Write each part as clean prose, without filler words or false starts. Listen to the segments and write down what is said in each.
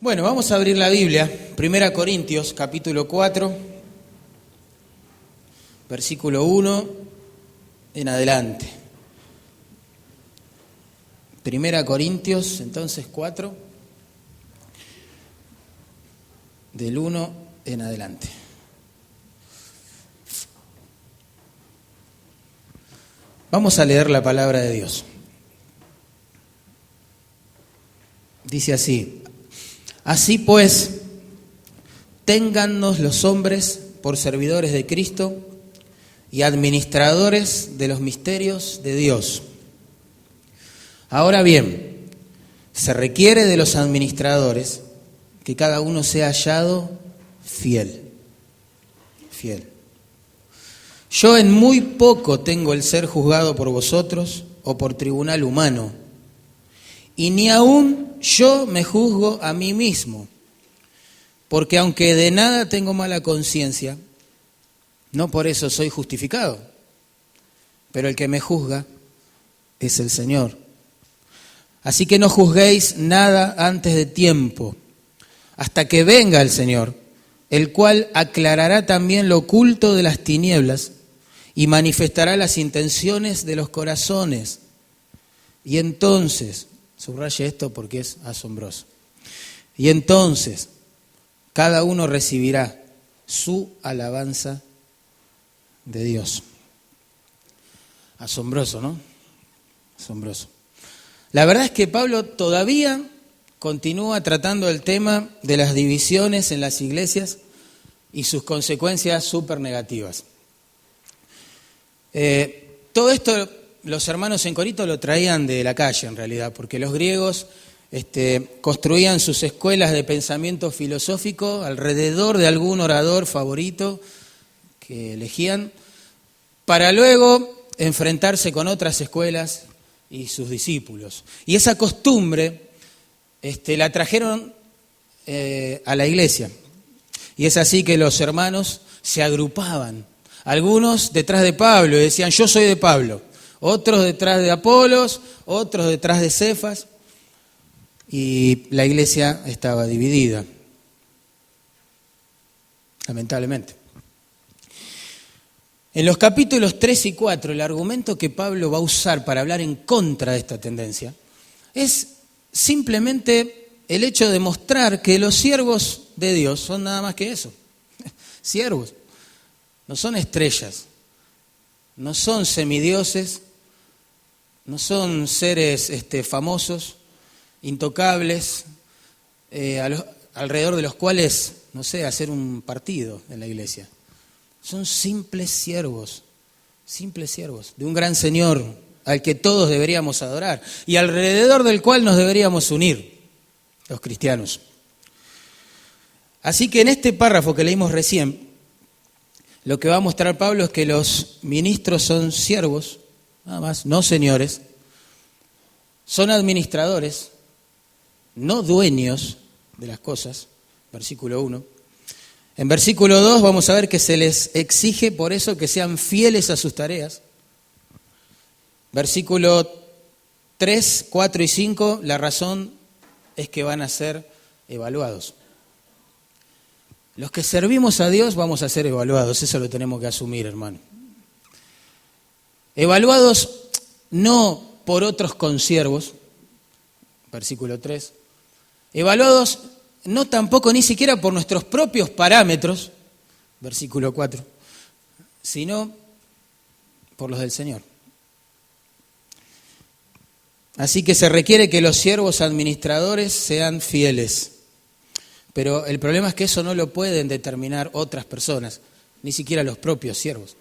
Bueno, vamos a abrir la Biblia, 1 Corintios, capítulo 4, versículo 1 en adelante. 1 Corintios, entonces 4, del 1 en adelante. Vamos a leer la palabra de Dios. Dice así: Así pues, téngannos los hombres por servidores de Cristo y administradores de los misterios de Dios. Ahora bien, se requiere de los administradores que cada uno sea hallado fiel. Yo en muy poco tengo el ser juzgado por vosotros o por tribunal humano, y ni aún yo me juzgo a mí mismo, porque aunque de nada tengo mala conciencia, no por eso soy justificado, pero el que me juzga es el Señor. Así que no juzguéis nada antes de tiempo, hasta que venga el Señor, el cual aclarará también lo oculto de las tinieblas y manifestará las intenciones de los corazones. Y entonces, subraye esto porque es asombroso, y entonces cada uno recibirá su alabanza de Dios. Asombroso, ¿no? Asombroso. La verdad es que Pablo todavía continúa tratando el tema de las divisiones en las iglesias y sus consecuencias súper negativas. Todo esto los hermanos en Corinto lo traían de la calle en realidad, porque los griegos construían sus escuelas de pensamiento filosófico alrededor de algún orador favorito que elegían, para luego enfrentarse con otras escuelas y sus discípulos. Y esa costumbre la trajeron a la iglesia. Y es así que los hermanos se agrupaban, algunos detrás de Pablo y decían: yo soy de Pablo, otros detrás de Apolos, otros detrás de Cefas, y la iglesia estaba dividida, lamentablemente. En los capítulos 3 y 4, el argumento que Pablo va a usar para hablar en contra de esta tendencia es simplemente el hecho de mostrar que los siervos de Dios son nada más que eso, siervos, no son estrellas, no son semidioses, no son seres famosos, intocables, alrededor de los cuales, no sé, hacer un partido en la iglesia. Son simples siervos de un gran Señor al que todos deberíamos adorar y alrededor del cual nos deberíamos unir, los cristianos. Así que en este párrafo que leímos recién, lo que va a mostrar Pablo es que los ministros son siervos, nada más, no señores, son administradores, no dueños de las cosas, versículo 1. En versículo 2 vamos a ver que se les exige por eso que sean fieles a sus tareas. Versículo 3, 4 y 5, la razón es que van a ser evaluados. Los que servimos a Dios vamos a ser evaluados, eso lo tenemos que asumir, hermano. Evaluados no por otros consiervos, versículo 3. Evaluados no tampoco ni siquiera por nuestros propios parámetros, versículo 4, sino por los del Señor. Así que se requiere que los siervos administradores sean fieles. Pero el problema es que eso no lo pueden determinar otras personas, ni siquiera los propios siervos,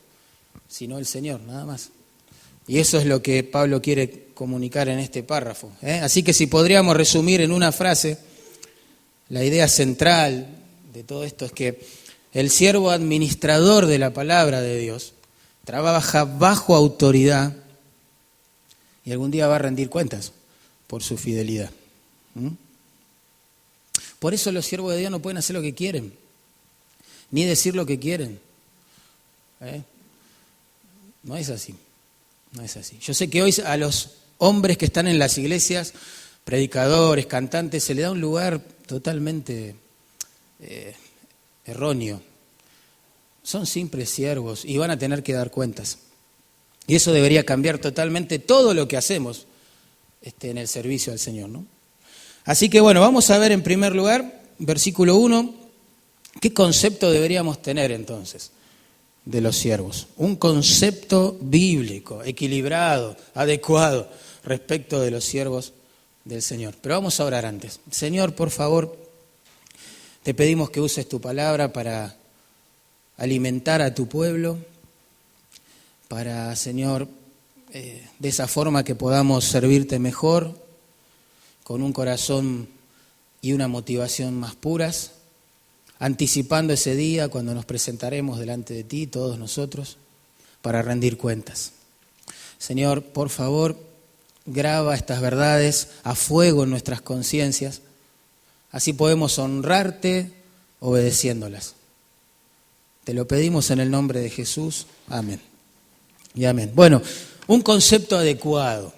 sino el Señor, nada más. Y eso es lo que Pablo quiere comunicar en este párrafo. Así que si podríamos resumir en una frase, la idea central de todo esto es que el siervo administrador de la palabra de Dios trabaja bajo autoridad y algún día va a rendir cuentas por su fidelidad. Por eso los siervos de Dios no pueden hacer lo que quieren, ni decir lo que quieren. No es así, no es así. Yo sé que hoy a los hombres que están en las iglesias, predicadores, cantantes, se le da un lugar totalmente erróneo. Son simples siervos y van a tener que dar cuentas. Y eso debería cambiar totalmente todo lo que hacemos en el servicio al Señor, ¿no? Así que bueno, vamos a ver en primer lugar, versículo 1, ¿qué concepto deberíamos tener entonces de los siervos? Un concepto bíblico, equilibrado, adecuado respecto de los siervos del Señor. Pero vamos a orar antes. Señor, por favor, te pedimos que uses tu palabra para alimentar a tu pueblo, para, Señor, de esa forma que podamos servirte mejor, con un corazón y una motivación más puras, anticipando ese día cuando nos presentaremos delante de ti, todos nosotros, para rendir cuentas. Señor, por favor, graba estas verdades a fuego en nuestras conciencias, así podemos honrarte obedeciéndolas. Te lo pedimos en el nombre de Jesús. Amén. Y amén. Bueno, un concepto adecuado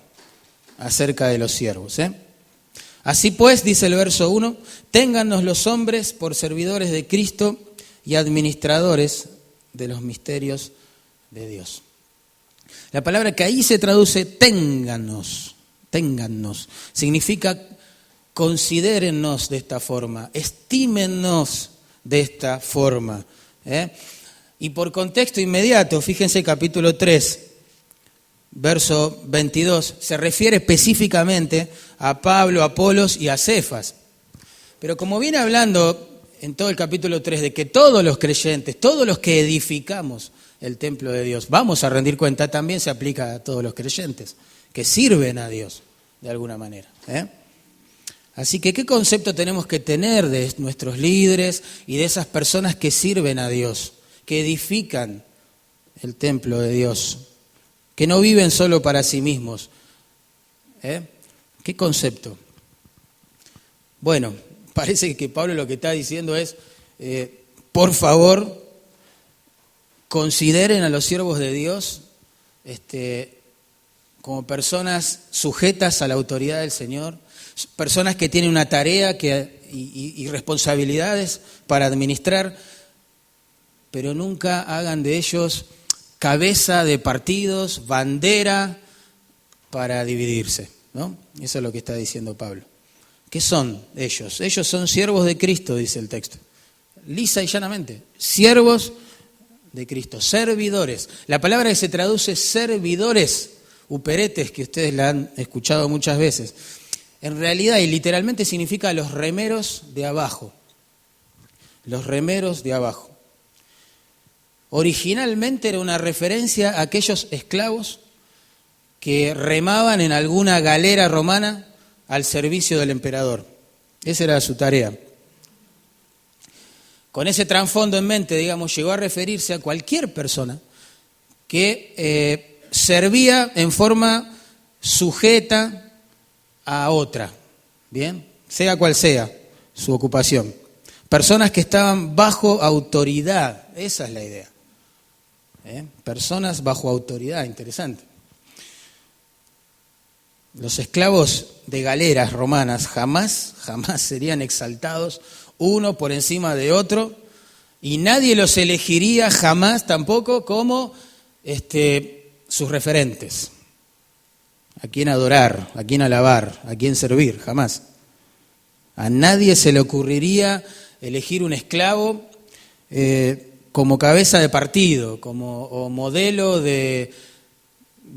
acerca de los siervos, Así pues, dice el verso 1, téngannos los hombres por servidores de Cristo y administradores de los misterios de Dios. La palabra que ahí se traduce téngannos, significa considérennos de esta forma, estímennos de esta forma. Y por contexto inmediato, fíjense capítulo 3, verso 22, se refiere específicamente a Pablo, a Apolos y a Cefas. Pero como viene hablando en todo el capítulo 3 de que todos los creyentes, todos los que edificamos el templo de Dios, vamos a rendir cuenta, también se aplica a todos los creyentes que sirven a Dios de alguna manera. Así que, ¿qué concepto tenemos que tener de nuestros líderes y de esas personas que sirven a Dios, que edifican el templo de Dios, que no viven solo para sí mismos? ¿Qué concepto? Bueno, parece que Pablo lo que está diciendo es, por favor, consideren a los siervos de Dios como personas sujetas a la autoridad del Señor, personas que tienen una tarea y responsabilidades para administrar, pero nunca hagan de ellos cabeza de partidos, bandera para dividirse, ¿no? Eso es lo que está diciendo Pablo. ¿Qué son ellos? Ellos son siervos de Cristo, dice el texto. Lisa y llanamente, siervos de Cristo, servidores. La palabra que se traduce servidores, uperetes, que ustedes la han escuchado muchas veces, en realidad y literalmente significa los remeros de abajo. Los remeros de abajo. Originalmente era una referencia a aquellos esclavos que remaban en alguna galera romana al servicio del emperador. Esa era su tarea. Con ese trasfondo en mente, digamos, llegó a referirse a cualquier persona que servía en forma sujeta a otra, ¿bien? Sea cual sea su ocupación. Personas que estaban bajo autoridad, esa es la idea. Personas bajo autoridad, interesante. Los esclavos de galeras romanas jamás serían exaltados uno por encima de otro, y nadie los elegiría jamás tampoco como sus referentes. A quién adorar, a quién alabar, a quién servir, jamás. A nadie se le ocurriría elegir un esclavo como cabeza de partido, o modelo de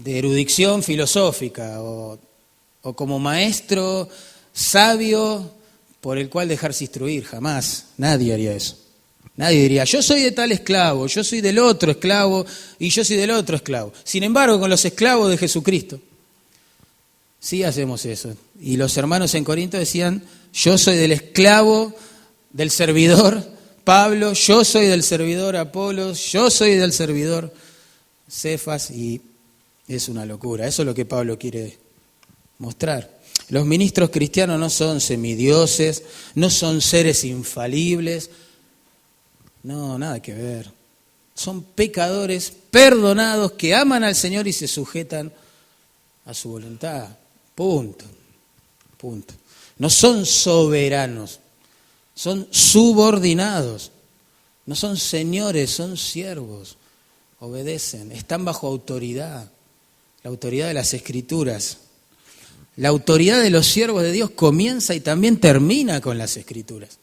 erudición filosófica, o como maestro sabio por el cual dejarse instruir, jamás. Nadie haría eso. Nadie diría, yo soy de tal esclavo, yo soy del otro esclavo y yo soy del otro esclavo. Sin embargo, con los esclavos de Jesucristo, sí hacemos eso. Y los hermanos en Corinto decían, yo soy del esclavo del servidor Pablo, yo soy del servidor Apolos, yo soy del servidor Cefas, y es una locura. Eso es lo que Pablo quiere mostrar. Los ministros cristianos no son semidioses, no son seres infalibles, no, nada que ver. Son pecadores perdonados que aman al Señor y se sujetan a su voluntad. Punto. No son soberanos. son subordinados. No son señores, son siervos. Obedecen, están bajo autoridad, la autoridad de las Escrituras. La autoridad de los siervos de Dios comienza y también termina con las Escrituras,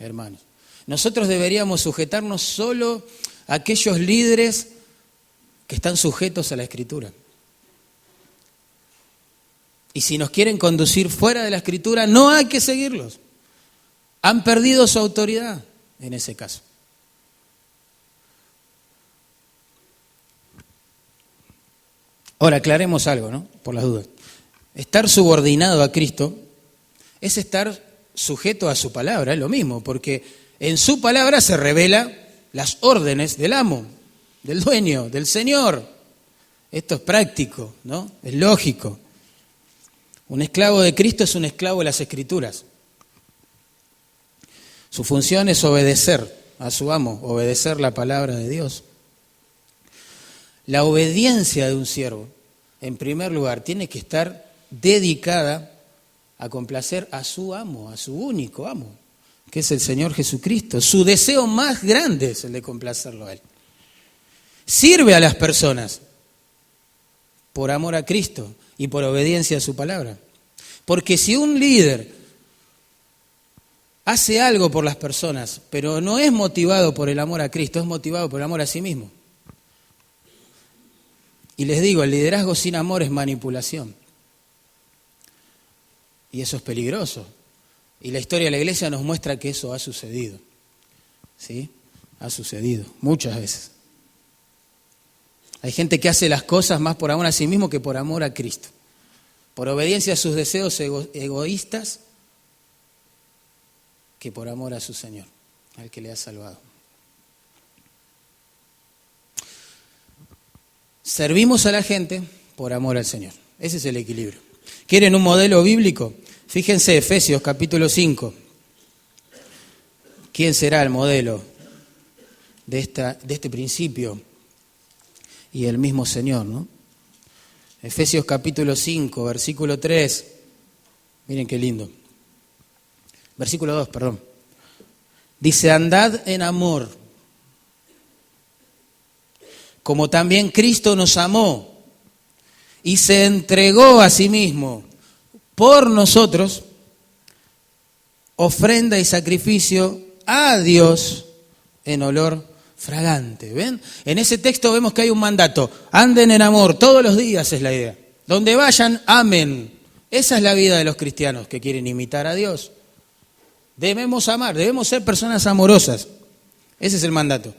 hermanos. Nosotros deberíamos sujetarnos solo a aquellos líderes que están sujetos a la Escritura. Y si nos quieren conducir fuera de la Escritura, no hay que seguirlos. Han perdido su autoridad en ese caso. Ahora, aclaremos algo, ¿no? Por las dudas. Estar subordinado a Cristo es estar sujeto a su palabra, es lo mismo, porque en su palabra se revelan las órdenes del amo, del dueño, del Señor. Esto es práctico, ¿no? Es lógico. Un esclavo de Cristo es un esclavo de las Escrituras. Su función es obedecer a su amo, obedecer la palabra de Dios. La obediencia de un siervo, en primer lugar, tiene que estar dedicada a complacer a su amo, a su único amo, que es el Señor Jesucristo. Su deseo más grande es el de complacerlo a Él. Sirve a las personas por amor a Cristo y por obediencia a su palabra. Porque si un líder hace algo por las personas, pero no es motivado por el amor a Cristo, es motivado por el amor a sí mismo. Y les digo, el liderazgo sin amor es manipulación. Y eso es peligroso. Y la historia de la iglesia nos muestra que eso ha sucedido. ¿Sí? Ha sucedido muchas veces. Hay gente que hace las cosas más por amor a sí mismo que por amor a Cristo. Por obediencia a sus deseos egoístas que por amor a su Señor, al que le ha salvado. Servimos a la gente por amor al Señor. Ese es el equilibrio. ¿Quieren un modelo bíblico? Fíjense, Efesios capítulo 5. ¿Quién será el modelo de este principio? Y el mismo Señor, ¿no? Efesios capítulo 5, versículo 3. Miren qué lindo. Versículo 2, perdón. Dice, andad en amor, como también Cristo nos amó y se entregó a sí mismo por nosotros, ofrenda y sacrificio a Dios en olor fragante. ¿Ven? En ese texto vemos que hay un mandato. Anden en amor, todos los días es la idea. Donde vayan, amen. Esa es la vida de los cristianos que quieren imitar a Dios. Debemos amar, debemos ser personas amorosas. Ese es el mandato.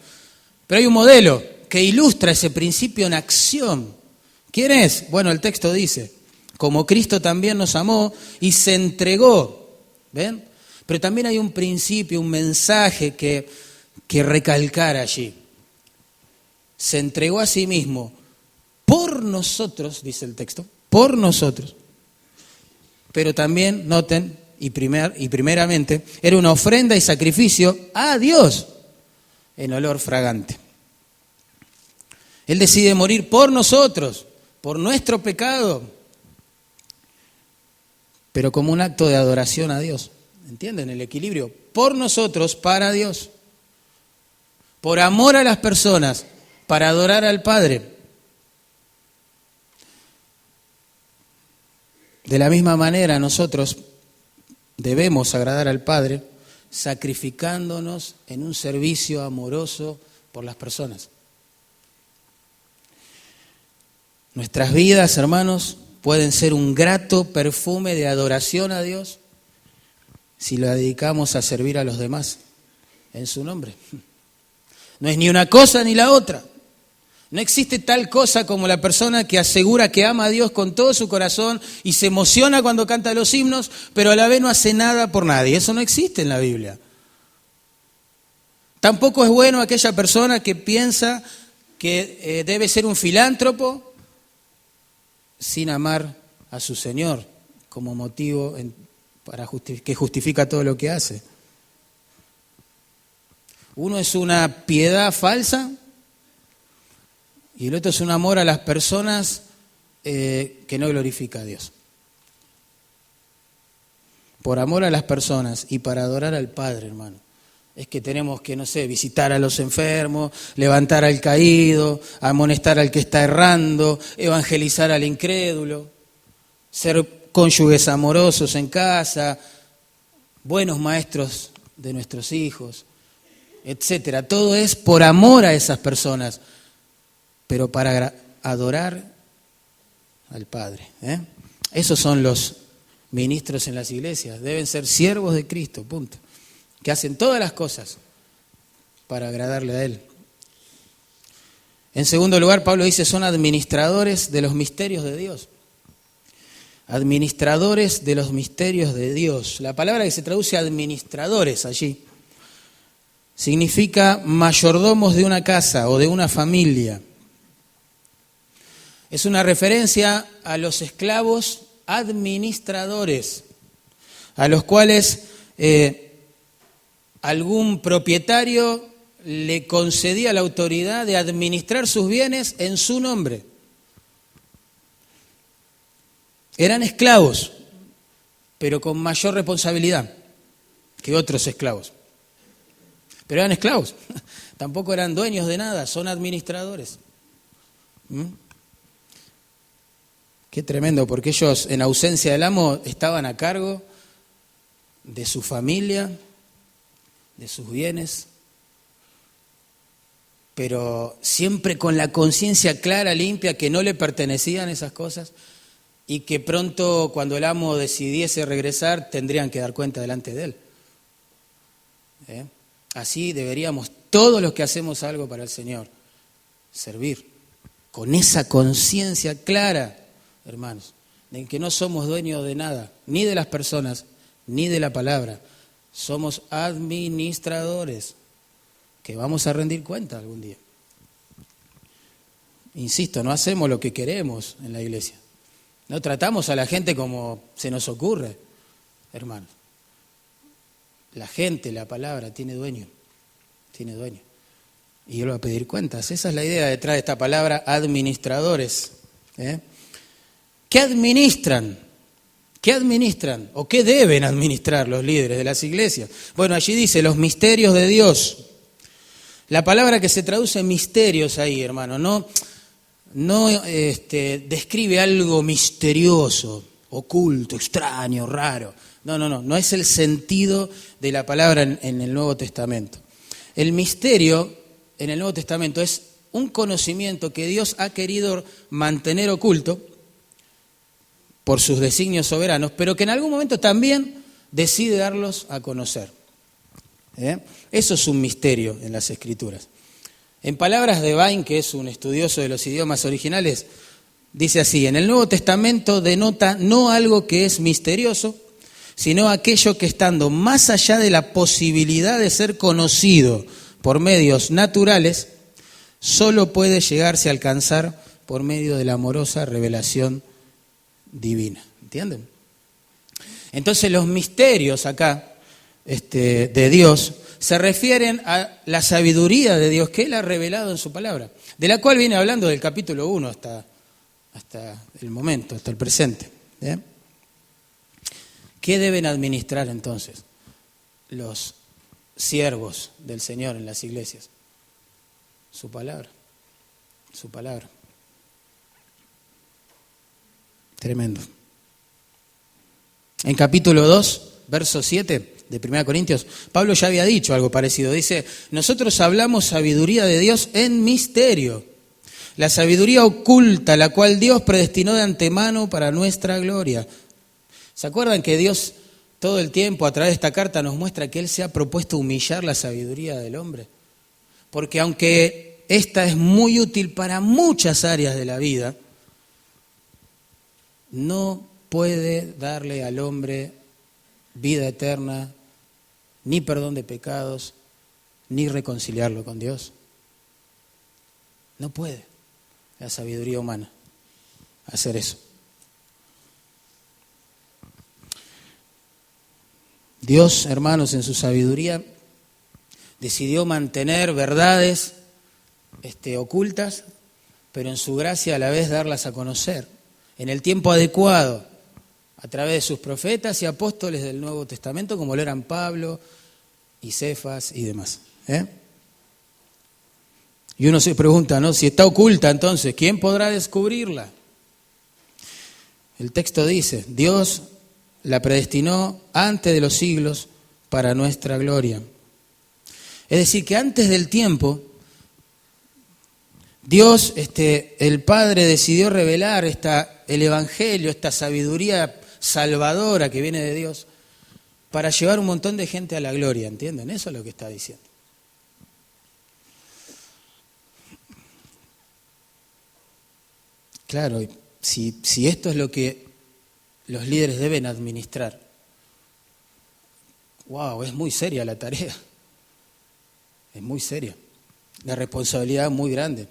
Pero hay un modelo que ilustra ese principio en acción. ¿Quién es? Bueno, el texto dice, como Cristo también nos amó y se entregó. ¿Ven? Pero también hay un principio, un mensaje que recalcar allí. Se entregó a sí mismo por nosotros, dice el texto, por nosotros. Pero también, noten, y primeramente, era una ofrenda y sacrificio a Dios en olor fragante. Él decide morir por nosotros, por nuestro pecado, pero como un acto de adoración a Dios. ¿Entienden el equilibrio? Por nosotros, para Dios. Por amor a las personas, para adorar al Padre. De la misma manera, nosotros debemos agradar al Padre sacrificándonos en un servicio amoroso por las personas. Nuestras vidas, hermanos, pueden ser un grato perfume de adoración a Dios si lo dedicamos a servir a los demás en su nombre. No es ni una cosa ni la otra. No existe tal cosa como la persona que asegura que ama a Dios con todo su corazón y se emociona cuando canta los himnos, pero a la vez no hace nada por nadie. Eso no existe en la Biblia. Tampoco es bueno aquella persona que piensa que debe ser un filántropo sin amar a su Señor como motivo que justifica todo lo que hace. Uno es una piedad falsa y el otro es un amor a las personas que no glorifica a Dios. por amor a las personas y para adorar al Padre, hermano. Es que tenemos que, no sé, visitar a los enfermos, levantar al caído, amonestar al que está errando, evangelizar al incrédulo, ser cónyuges amorosos en casa, buenos maestros de nuestros hijos, etcétera. Todo es por amor a esas personas, pero para adorar al Padre. Esos son los ministros en las iglesias, deben ser siervos de Cristo, punto. Que hacen todas las cosas para agradarle a Él. En segundo lugar, Pablo dice, son administradores de los misterios de Dios. Administradores de los misterios de Dios. La palabra que se traduce administradores allí significa mayordomos de una casa o de una familia. Es una referencia a los esclavos administradores, a los cuales algún propietario le concedía la autoridad de administrar sus bienes en su nombre. Eran esclavos, pero con mayor responsabilidad que otros esclavos. Pero eran esclavos, tampoco eran dueños de nada, son administradores. Qué tremendo, porque ellos en ausencia del amo estaban a cargo de su familia, de sus bienes, pero siempre con la conciencia clara, limpia, que no le pertenecían esas cosas y que pronto cuando el amo decidiese regresar tendrían que dar cuenta delante de él. Así deberíamos todos los que hacemos algo para el Señor servir con esa conciencia clara, hermanos, de que no somos dueños de nada, ni de las personas, ni de la palabra. Somos administradores que vamos a rendir cuenta algún día. Insisto, no hacemos lo que queremos en la iglesia. No tratamos a la gente como se nos ocurre, hermanos. La gente, la palabra, tiene dueño. Tiene dueño. Y Él va a pedir cuentas. Esa es la idea detrás de esta palabra, administradores. ¿Qué administran? ¿Qué administran o qué deben administrar los líderes de las iglesias? Bueno, allí dice los misterios de Dios. La palabra que se traduce misterios ahí, hermano, no describe algo misterioso, oculto, extraño, raro. No es el sentido de la palabra en el Nuevo Testamento. El misterio en el Nuevo Testamento es un conocimiento que Dios ha querido mantener oculto por sus designios soberanos, pero que en algún momento también decide darlos a conocer. Eso es un misterio en las Escrituras. En palabras de Vine, que es un estudioso de los idiomas originales, dice así: en el Nuevo Testamento denota no algo que es misterioso, sino aquello que estando más allá de la posibilidad de ser conocido por medios naturales, solo puede llegarse a alcanzar por medio de la amorosa revelación divina. ¿Entienden? Entonces los misterios acá de Dios se refieren a la sabiduría de Dios que Él ha revelado en su palabra, de la cual viene hablando del capítulo 1 hasta el momento, hasta el presente. ¿Qué deben administrar entonces los siervos del Señor en las iglesias? Su palabra, su palabra. Tremendo. En capítulo 2, verso 7 de 1 Corintios, Pablo ya había dicho algo parecido. Dice, nosotros hablamos sabiduría de Dios en misterio, la sabiduría oculta, la cual Dios predestinó de antemano para nuestra gloria. ¿Se acuerdan que Dios todo el tiempo a través de esta carta nos muestra que Él se ha propuesto humillar la sabiduría del hombre? Porque aunque esta es muy útil para muchas áreas de la vida, no puede darle al hombre vida eterna, ni perdón de pecados, ni reconciliarlo con Dios. No puede la sabiduría humana hacer eso. Dios, hermanos, en su sabiduría decidió mantener verdades ocultas, pero en su gracia a la vez darlas a conocer en el tiempo adecuado a través de sus profetas y apóstoles del Nuevo Testamento, como lo eran Pablo y Cefas y demás. Y uno se pregunta, ¿no? Si está oculta, entonces, ¿quién podrá descubrirla? El texto dice, Dios la predestinó antes de los siglos para nuestra gloria. Es decir, que antes del tiempo, Dios, el Padre, decidió revelar el Evangelio, esta sabiduría salvadora que viene de Dios, para llevar un montón de gente a la gloria, ¿entienden? Eso es lo que está diciendo. Claro, si esto es lo que los líderes deben administrar, wow, es muy seria la tarea, es muy seria, la responsabilidad es muy grande.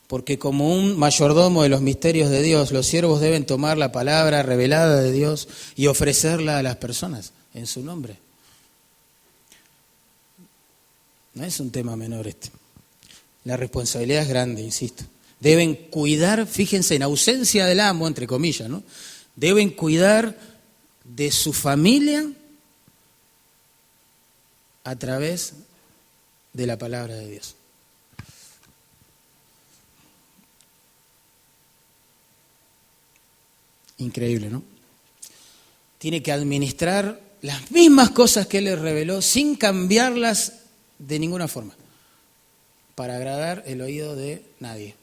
Porque como un mayordomo de los misterios de Dios, los siervos deben tomar la palabra revelada de Dios y ofrecerla a las personas en su nombre. No es un tema menor este. La responsabilidad es grande, insisto. Deben cuidar, fíjense, en ausencia del amo, entre comillas, ¿no? Deben cuidar de su familia a través de la palabra de Dios. Increíble, ¿no? Tiene que administrar las mismas cosas que Él les reveló sin cambiarlas de ninguna forma, para agradar el oído de nadie.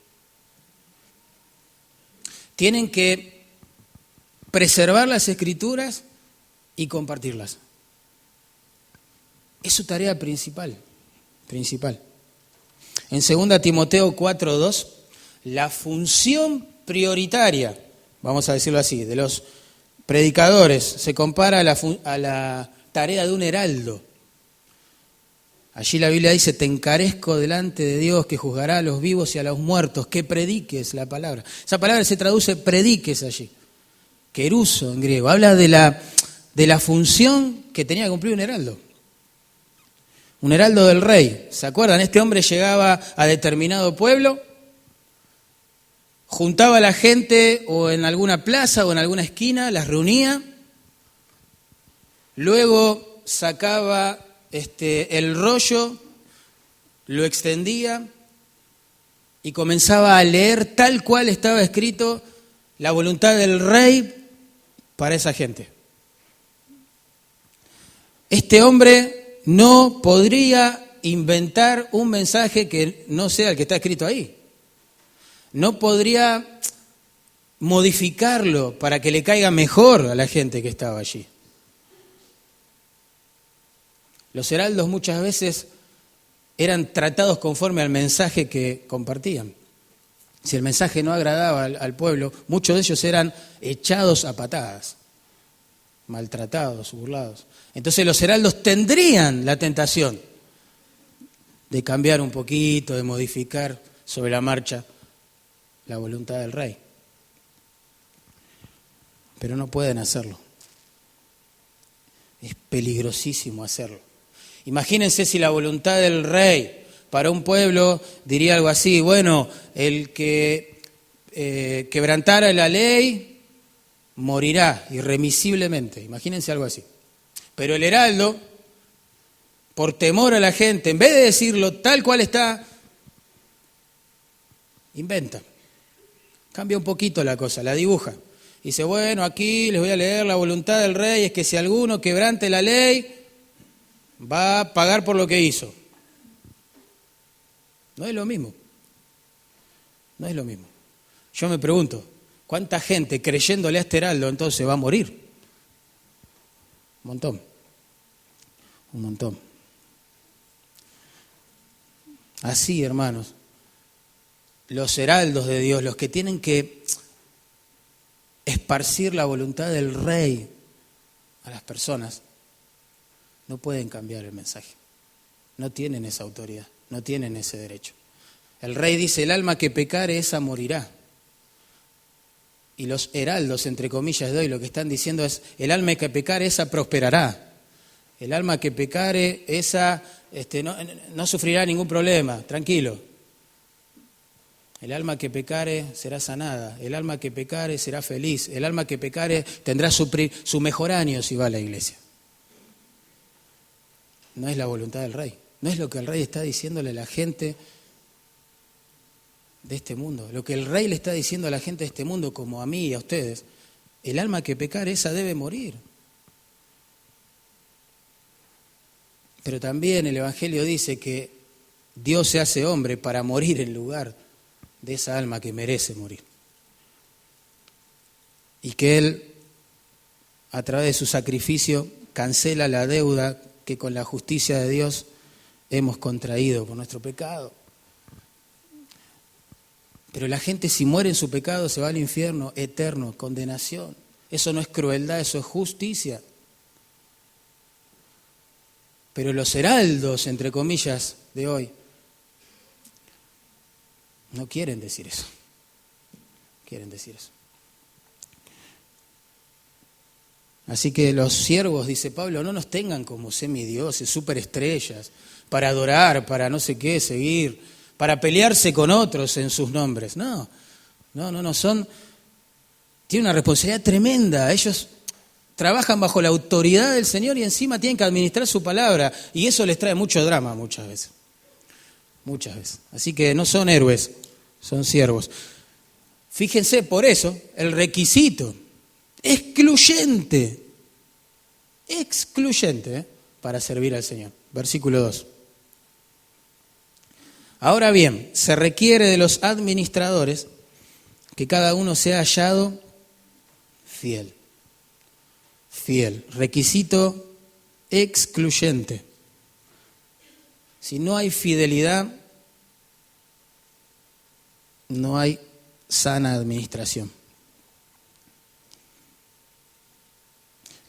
Tienen que preservar las Escrituras y compartirlas. Es su tarea principal. En 2 Timoteo 4:2, la función prioritaria, vamos a decirlo así, de los predicadores se compara a la tarea de un heraldo. Allí la Biblia dice, te encarezco delante de Dios que juzgará a los vivos y a los muertos, que prediques la palabra. Esa palabra se traduce prediques allí, queruso en griego. Habla de la función que tenía que cumplir un heraldo del rey. ¿Se acuerdan? Este hombre llegaba a determinado pueblo, juntaba a la gente o en alguna plaza o en alguna esquina, las reunía, luego sacaba el rollo, lo extendía y comenzaba a leer tal cual estaba escrito la voluntad del rey para esa gente. Este hombre no podría inventar un mensaje que no sea el que está escrito ahí. No podría modificarlo para que le caiga mejor a la gente que estaba allí. Los heraldos muchas veces eran tratados conforme al mensaje que compartían. Si el mensaje no agradaba al pueblo, muchos de ellos eran echados a patadas, maltratados, burlados. Entonces los heraldos tendrían la tentación de cambiar un poquito, de modificar sobre la marcha la voluntad del rey. Pero no pueden hacerlo. Es peligrosísimo hacerlo. Imagínense si la voluntad del rey para un pueblo diría algo así, bueno, el que quebrantara la ley morirá irremisiblemente. Imagínense algo así. Pero el heraldo, por temor a la gente, en vez de decirlo tal cual está, inventa. Cambia un poquito la cosa, la dibuja. Dice, bueno, aquí les voy a leer la voluntad del rey, es que si alguno quebrante la ley, va a pagar por lo que hizo. No es lo mismo. No es lo mismo. Yo me pregunto, ¿cuánta gente creyéndole a este heraldo entonces va a morir? Un montón. Un montón. Así, hermanos, los heraldos de Dios, los que tienen que esparcir la voluntad del rey a las personas, no pueden cambiar el mensaje. No tienen esa autoridad, no tienen ese derecho. El rey dice, el alma que pecare, esa morirá. Y los heraldos, entre comillas de hoy, lo que están diciendo es, el alma que pecare, esa prosperará. El alma que pecare, esa no sufrirá ningún problema, tranquilo. El alma que pecare será sanada, el alma que pecare será feliz, el alma que pecare tendrá su mejor año si va a la iglesia. No es la voluntad del Rey, no es lo que el Rey está diciéndole a la gente de este mundo. Lo que el Rey le está diciendo a la gente de este mundo, como a mí y a ustedes, el alma que pecare, esa debe morir. Pero también el Evangelio dice que Dios se hace hombre para morir en lugar de esa alma que merece morir. Y que Él, a través de su sacrificio, cancela la deuda que con la justicia de Dios hemos contraído por nuestro pecado. Pero la gente, si muere en su pecado, se va al infierno eterno, condenación. Eso no es crueldad, eso es justicia. Pero los heraldos, entre comillas, de hoy, no quieren decir eso. Quieren decir eso. Así que los siervos, dice Pablo, no nos tengan como semidioses, superestrellas, para adorar, para no sé qué, seguir, para pelearse con otros en sus nombres. No, tienen una responsabilidad tremenda. Ellos trabajan bajo la autoridad del Señor y encima tienen que administrar su palabra. Y eso les trae mucho drama muchas veces. Muchas veces. Así que no son héroes, son siervos. Fíjense, por eso, el requisito excluyente para servir al Señor. Versículo 2. Ahora bien, se requiere de los administradores que cada uno sea hallado fiel. Fiel. Requisito excluyente. Si no hay fidelidad, no hay sana administración.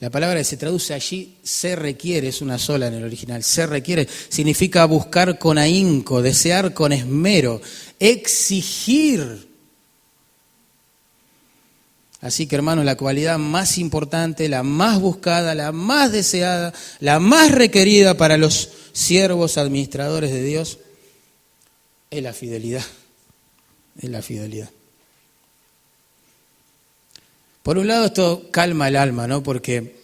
La palabra que se traduce allí, se requiere, es una sola en el original. Se requiere significa buscar con ahínco, desear con esmero, exigir. Así que, hermanos, la cualidad más importante, la más buscada, la más deseada, la más requerida para los siervos administradores de Dios es la fidelidad. Es la fidelidad. Por un lado, esto calma el alma, ¿no? Porque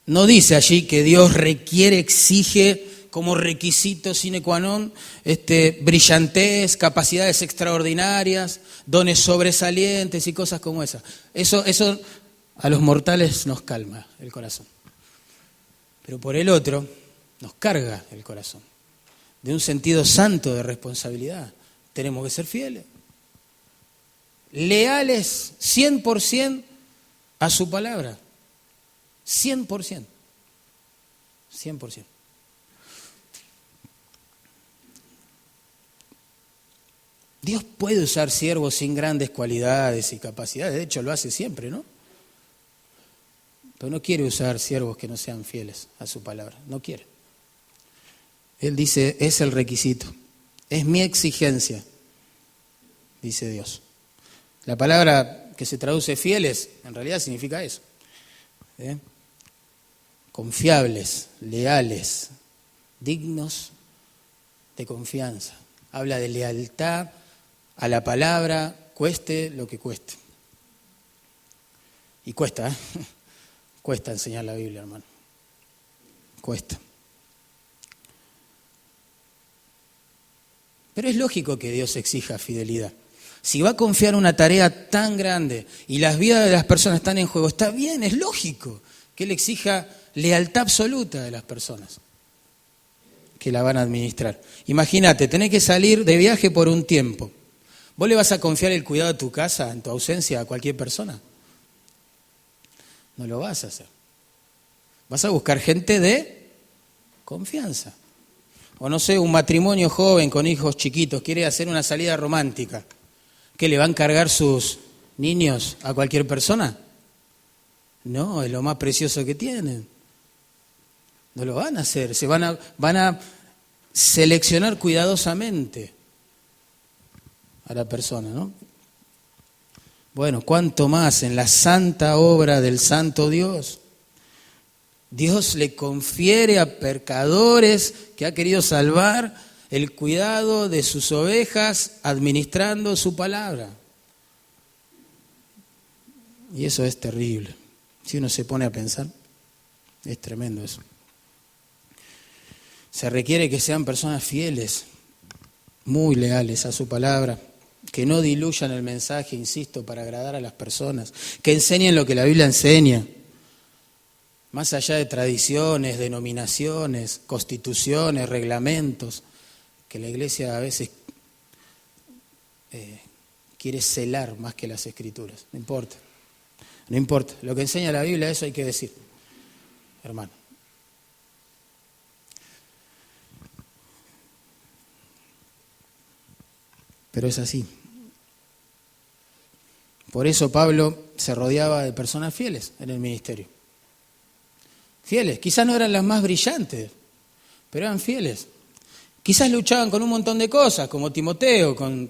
no dice allí que Dios requiere, exige como requisito sine qua non brillantez, capacidades extraordinarias, dones sobresalientes y cosas como esas. Eso a los mortales nos calma el corazón. Pero por el otro, nos carga el corazón de un sentido santo de responsabilidad. Tenemos que ser fieles. Leales 100% a su palabra. 100%. 100%. Dios puede usar siervos sin grandes cualidades y capacidades. De hecho, lo hace siempre, ¿no? Pero no quiere usar siervos que no sean fieles a su palabra. No quiere. Él dice, es el requisito. Es mi exigencia, dice Dios. La palabra que se traduce fieles, en realidad significa eso. Confiables, leales, dignos de confianza. Habla de lealtad a la palabra, cueste lo que cueste. Y cuesta, ¿eh? Cuesta enseñar la Biblia, hermano. Cuesta. Pero es lógico que Dios exija fidelidad. Si va a confiar una tarea tan grande y las vidas de las personas están en juego, está bien, es lógico que Él exija lealtad absoluta de las personas que la van a administrar. Imagínate, tenés que salir de viaje por un tiempo. ¿Vos le vas a confiar el cuidado de tu casa en tu ausencia a cualquier persona? No lo vas a hacer. Vas a buscar gente de confianza. O no sé, un matrimonio joven con hijos chiquitos quiere hacer una salida romántica. ¿Qué, le van a encargar sus niños a cualquier persona? No, es lo más precioso que tienen. No lo van a hacer, van a seleccionar cuidadosamente a la persona, ¿no? Bueno, cuánto más en la santa obra del santo Dios. Dios le confiere a pecadores que ha querido salvar el cuidado de sus ovejas, administrando su palabra. Y eso es terrible. Si uno se pone a pensar, es tremendo eso. Se requiere que sean personas fieles, muy leales a su palabra, que no diluyan el mensaje, insisto, para agradar a las personas, que enseñen lo que la Biblia enseña, más allá de tradiciones, denominaciones, constituciones, reglamentos, que la Iglesia a veces quiere celar más que las Escrituras. No importa, no importa. Lo que enseña la Biblia, eso hay que decir, hermano. Pero es así. Por eso Pablo se rodeaba de personas fieles en el ministerio. Fieles, quizás no eran las más brillantes, pero eran fieles. Quizás luchaban con un montón de cosas, como Timoteo, con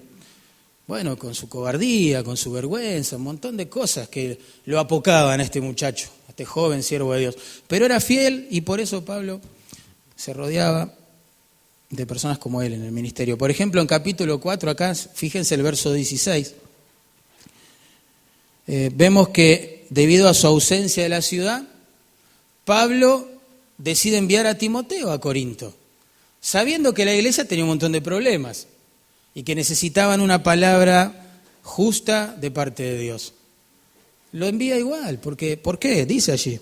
su cobardía, con su vergüenza, un montón de cosas que lo apocaban a este muchacho, a este joven siervo de Dios. Pero era fiel y por eso Pablo se rodeaba de personas como él en el ministerio. Por ejemplo, en capítulo 4, acá, fíjense el verso 16, vemos que debido a su ausencia de la ciudad, Pablo decide enviar a Timoteo a Corinto, sabiendo que la iglesia tenía un montón de problemas y que necesitaban una palabra justa de parte de Dios. Lo envía igual, porque ¿por qué? Dice allí,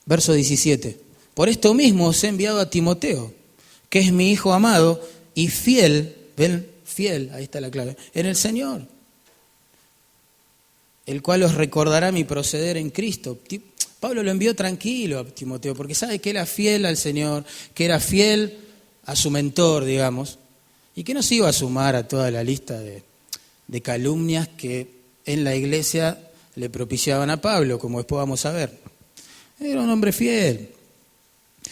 verso 17, por esto mismo os he enviado a Timoteo, que es mi hijo amado y fiel, ven, fiel, ahí está la clave, en el Señor, el cual os recordará mi proceder en Cristo. Pablo lo envió tranquilo a Timoteo, porque sabe que era fiel al Señor, que era fiel a su mentor, digamos, y que no se iba a sumar a toda la lista de calumnias que en la iglesia le propiciaban a Pablo, como después vamos a ver. Era un hombre fiel.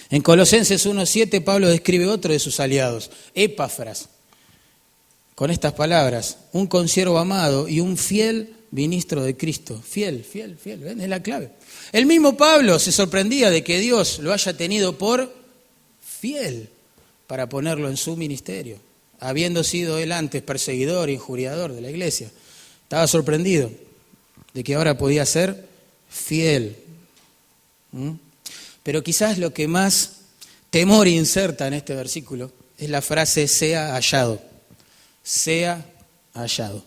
En Colosenses 1:7 Pablo describe otro de sus aliados, Epafras, con estas palabras, un consiervo amado y un fiel ministro de Cristo. Fiel, fiel, fiel, ¿ven? Es la clave. El mismo Pablo se sorprendía de que Dios lo haya tenido por fiel para ponerlo en su ministerio, habiendo sido él antes perseguidor e injuriador de la iglesia. Estaba sorprendido de que ahora podía ser fiel. Pero quizás lo que más temor inserta en este versículo es la frase sea hallado. Sea hallado.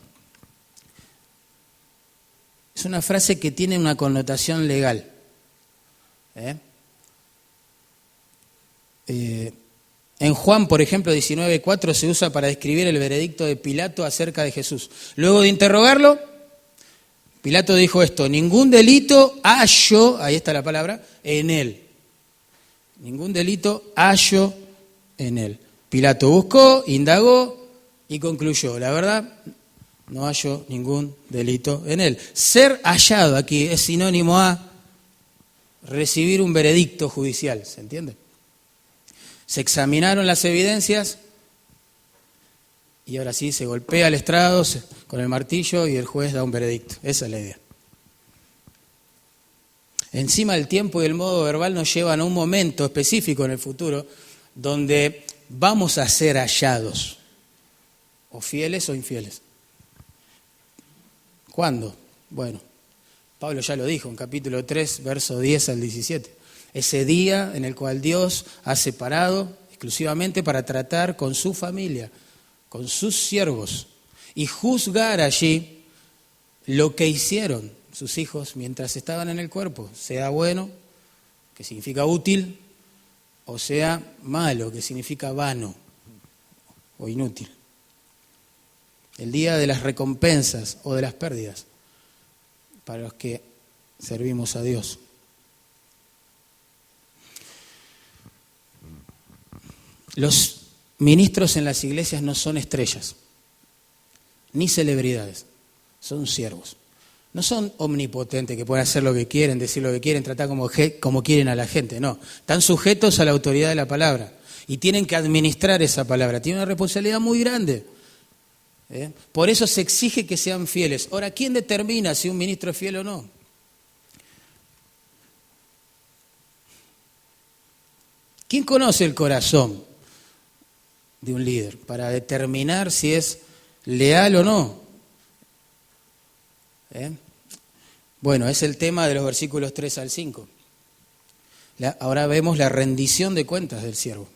Es una frase que tiene una connotación legal. En Juan, por ejemplo, 19:4 se usa para describir el veredicto de Pilato acerca de Jesús. Luego de interrogarlo, Pilato dijo esto, ningún delito hallo, ahí está la palabra, en él. Ningún delito hallo en él. Pilato buscó, indagó y concluyó, la verdad, no hallo ningún delito en él. Ser hallado aquí es sinónimo a recibir un veredicto judicial, ¿se entiende? Se examinaron las evidencias y ahora sí se golpea el estrado con el martillo y el juez da un veredicto. Esa es la idea. Encima el tiempo y el modo verbal nos llevan a un momento específico en el futuro donde vamos a ser hallados, o fieles o infieles. ¿Cuándo? Bueno, Pablo ya lo dijo en capítulo 3, verso 10 al 17. Ese día en el cual Dios ha separado exclusivamente para tratar con su familia, con sus siervos, y juzgar allí lo que hicieron sus hijos mientras estaban en el cuerpo, sea bueno, que significa útil, o sea malo, que significa vano o inútil. El día de las recompensas o de las pérdidas para los que servimos a Dios. Los ministros en las iglesias no son estrellas, ni celebridades, son siervos. No son omnipotentes que pueden hacer lo que quieren, decir lo que quieren, tratar como quieren a la gente, no. Están sujetos a la autoridad de la palabra y tienen que administrar esa palabra. Tienen una responsabilidad muy grande. Por eso se exige que sean fieles. Ahora, ¿quién determina si un ministro es fiel o no? ¿Quién conoce el corazón de un líder para determinar si es leal o no? Bueno, es el tema de los versículos 3 al 5. Ahora vemos la rendición de cuentas del siervo.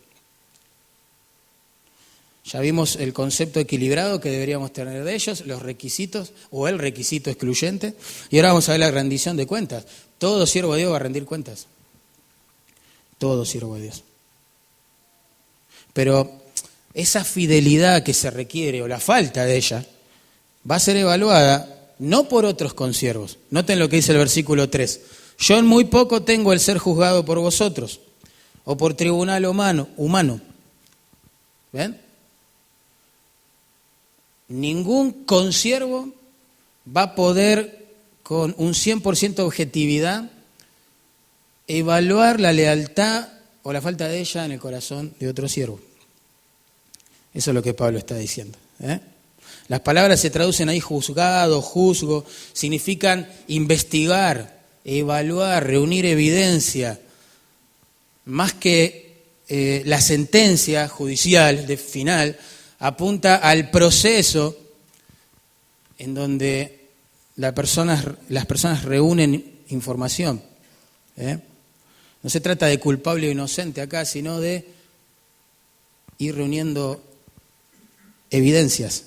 Ya vimos el concepto equilibrado que deberíamos tener de ellos, los requisitos o el requisito excluyente. Y ahora vamos a ver la rendición de cuentas. Todo siervo de Dios va a rendir cuentas. Todo siervo de Dios. Pero esa fidelidad que se requiere o la falta de ella va a ser evaluada no por otros consiervos. Noten lo que dice el versículo 3. Yo en muy poco tengo el ser juzgado por vosotros o por tribunal humano. ¿Ven? Ningún consiervo va a poder con un 100% de objetividad evaluar la lealtad o la falta de ella en el corazón de otro siervo. Eso es lo que Pablo está diciendo. Las palabras se traducen ahí juzgado, juzgo, significan investigar, evaluar, reunir evidencia. Más que la sentencia judicial de final, apunta al proceso en donde las personas reúnen información. No se trata de culpable o inocente acá, sino de ir reuniendo evidencias.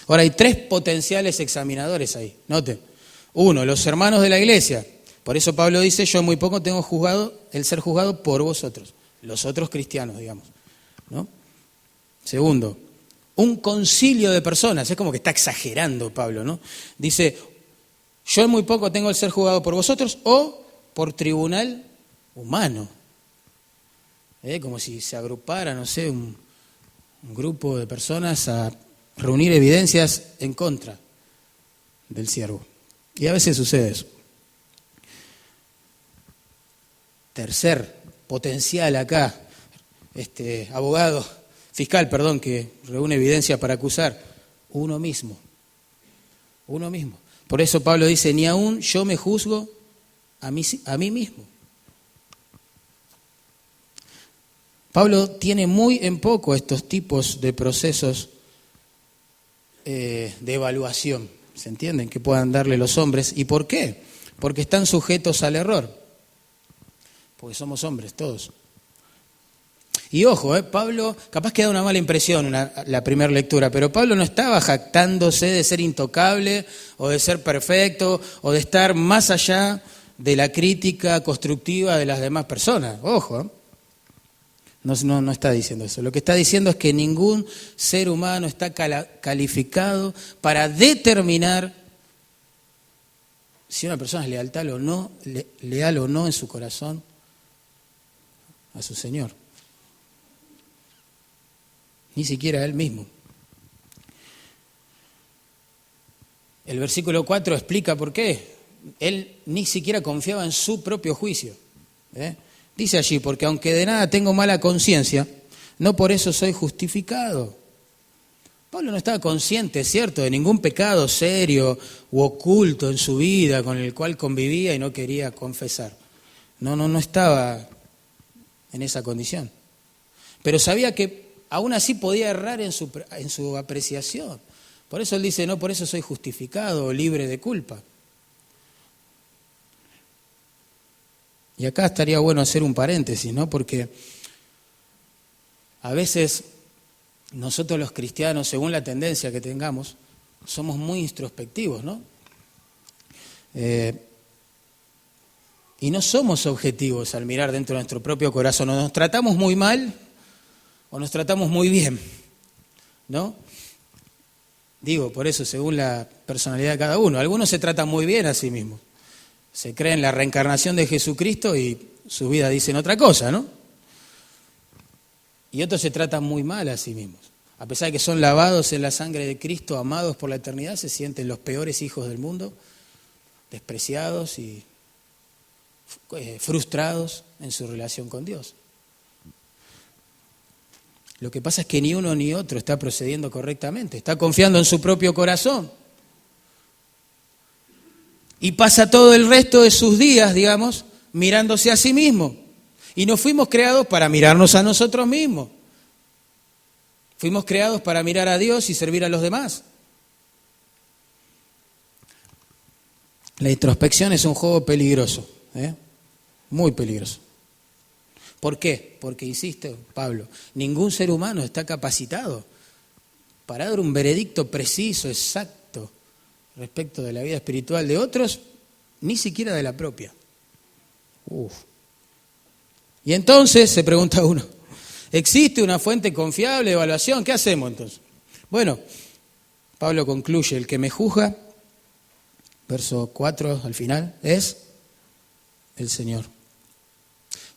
Ahora hay 3 potenciales examinadores ahí, noten. 1, los hermanos de la iglesia. Por eso Pablo dice, yo muy poco tengo el ser juzgado por vosotros, los otros cristianos, digamos, ¿no? 2, un concilio de personas, es como que está exagerando Pablo, ¿no? Dice, yo muy poco tengo el ser juzgado por vosotros o por tribunal humano. Como si se agrupara, no sé, un grupo de personas a reunir evidencias en contra del siervo. Y a veces sucede eso. Tercer potencial acá, fiscal, que reúne evidencia para acusar, uno mismo. Por eso Pablo dice, ni aún yo me juzgo a mí mismo. Pablo tiene muy en poco estos tipos de procesos de evaluación, ¿se entienden? Que puedan darle los hombres. ¿Y por qué? Porque están sujetos al error. Porque somos hombres todos. Y ojo, Pablo, capaz que da una mala impresión la primera lectura, pero Pablo no estaba jactándose de ser intocable o de ser perfecto o de estar más allá de la crítica constructiva de las demás personas. Ojo, no está diciendo eso. Lo que está diciendo es que ningún ser humano está calificado para determinar si una persona es leal o no en su corazón a su Señor. Ni siquiera él mismo. El versículo 4 explica por qué. Él ni siquiera confiaba en su propio juicio. Dice allí, porque aunque de nada tengo mala conciencia, no por eso soy justificado. Pablo no estaba consciente, ¿cierto?, de ningún pecado serio u oculto en su vida con el cual convivía y no quería confesar. No estaba en esa condición. Pero sabía que aún así podía errar en su apreciación. Por eso él dice, no por eso soy justificado o libre de culpa. Y acá estaría bueno hacer un paréntesis, ¿no? Porque a veces nosotros los cristianos, según la tendencia que tengamos, somos muy introspectivos, ¿no? Y no somos objetivos al mirar dentro de nuestro propio corazón. O nos tratamos muy mal o nos tratamos muy bien, ¿no? Digo, por eso, según la personalidad de cada uno. Algunos se tratan muy bien a sí mismos. Se creen en la reencarnación de Jesucristo y su vida dicen otra cosa, ¿no? Y otros se tratan muy mal a sí mismos. A pesar de que son lavados en la sangre de Cristo, amados por la eternidad, se sienten los peores hijos del mundo, despreciados y frustrados en su relación con Dios. Lo que pasa es que ni uno ni otro está procediendo correctamente, está confiando en su propio corazón. Y pasa todo el resto de sus días, digamos, mirándose a sí mismo. Y no fuimos creados para mirarnos a nosotros mismos. Fuimos creados para mirar a Dios y servir a los demás. La introspección es un juego peligroso, muy peligroso. ¿Por qué? Porque, insiste Pablo, ningún ser humano está capacitado para dar un veredicto preciso, exacto, respecto de la vida espiritual de otros, ni siquiera de la propia. Y entonces se pregunta uno, ¿existe una fuente confiable de evaluación? ¿Qué hacemos entonces? Bueno, Pablo concluye, el que me juzga, verso 4 al final, es el Señor.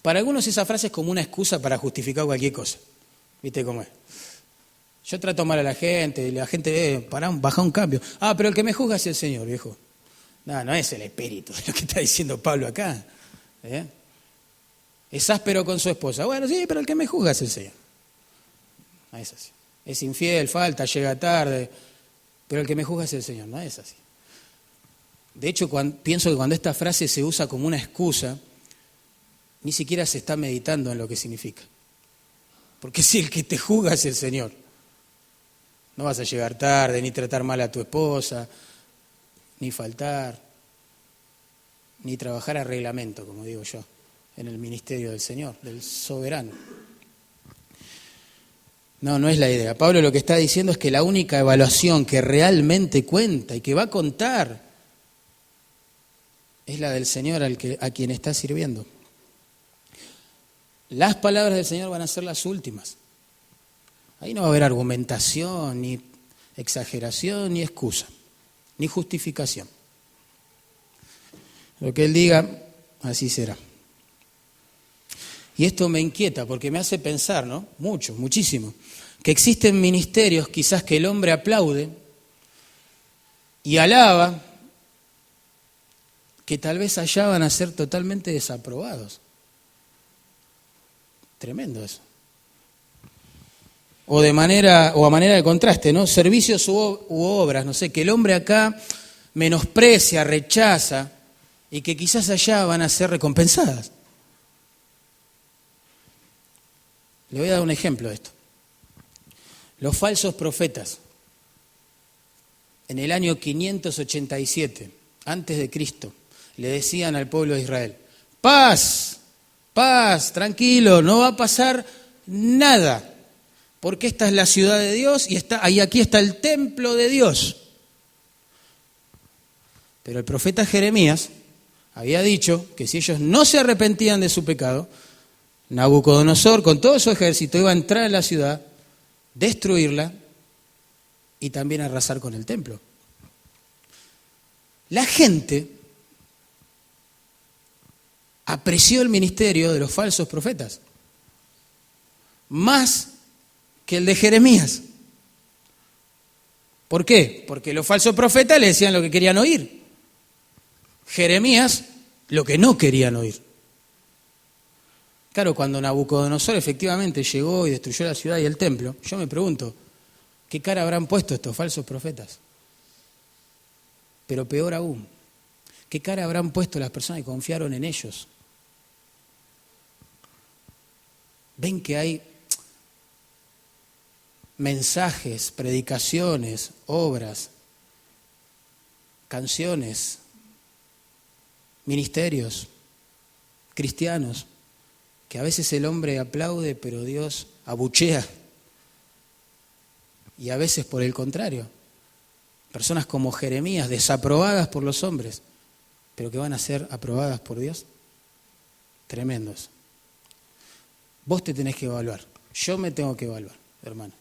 Para algunos esa frase es como una excusa para justificar cualquier cosa. ¿Viste cómo es? Yo trato mal a la gente, y la gente, baja un cambio. Pero el que me juzga es el Señor, viejo. No es el espíritu, es lo que está diciendo Pablo acá. Es áspero con su esposa. Bueno, sí, pero el que me juzga es el Señor. No es así. Es infiel, falta, llega tarde, pero el que me juzga es el Señor. No es así. De hecho, pienso que cuando esta frase se usa como una excusa, ni siquiera se está meditando en lo que significa. Porque si el que te juzga es el Señor, no vas a llegar tarde, ni tratar mal a tu esposa, ni faltar, ni trabajar a reglamento, como digo yo, en el ministerio del Señor, del soberano. No es la idea. Pablo lo que está diciendo es que la única evaluación que realmente cuenta y que va a contar es la del Señor a quien está sirviendo. Las palabras del Señor van a ser las últimas. Ahí no va a haber argumentación, ni exageración, ni excusa, ni justificación. Lo que Él diga, así será. Y esto me inquieta porque me hace pensar, muchísimo, que existen ministerios quizás que el hombre aplaude y alaba, que tal vez allá van a ser totalmente desaprobados. Tremendo eso. O a manera de contraste, servicios u obras, que el hombre acá menosprecia, rechaza y que quizás allá van a ser recompensadas. Le voy a dar un ejemplo de esto. Los falsos profetas, en el año 587, antes de Cristo, le decían al pueblo de Israel, paz, tranquilo, no va a pasar nada, porque esta es la ciudad de Dios y aquí está el templo de Dios. Pero el profeta Jeremías había dicho que si ellos no se arrepentían de su pecado, Nabucodonosor con todo su ejército iba a entrar en la ciudad, destruirla y también arrasar con el templo. La gente apreció el ministerio de los falsos profetas más que el de Jeremías. ¿Por qué? Porque los falsos profetas le decían lo que querían oír. Jeremías lo que no querían oír. Claro, cuando Nabucodonosor efectivamente llegó y destruyó la ciudad y el templo, yo me pregunto, ¿qué cara habrán puesto estos falsos profetas? Pero peor aún, ¿qué cara habrán puesto las personas que confiaron en ellos? Ven que hay mensajes, predicaciones, obras, canciones, ministerios cristianos, que a veces el hombre aplaude, pero Dios abuchea. Y a veces por el contrario, personas como Jeremías, desaprobadas por los hombres, pero que van a ser aprobadas por Dios. Tremendos. Vos te tenés que evaluar, yo me tengo que evaluar, hermano.